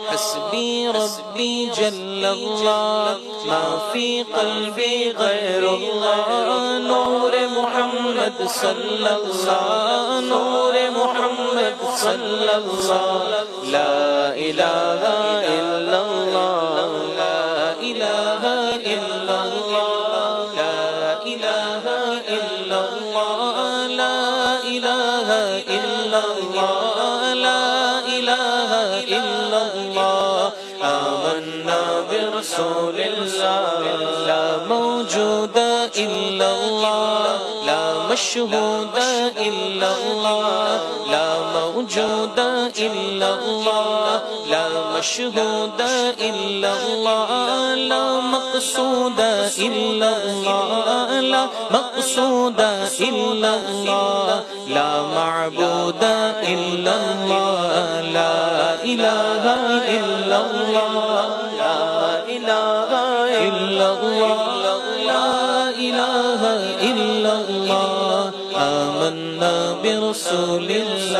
حسبي ربي جل الله ما في قلبي غير الله نور محمد صلى الله نور محمد صلى الله لا إله إلا الله لا إله إلا الله لا إله إلا الله لا إله إلا الله لا إله إلا الله آمنا برسول الله لا موجود إلا الله لا مشهود إلا الله لا موجود إلا الله لا مشهود إلا الله لا مقصود إلا الله لا مقصود إلا الله لا معبود إلا الله لا إله إلا الله لا إله إلا الله لا إله إلا الله آمنا برسول الله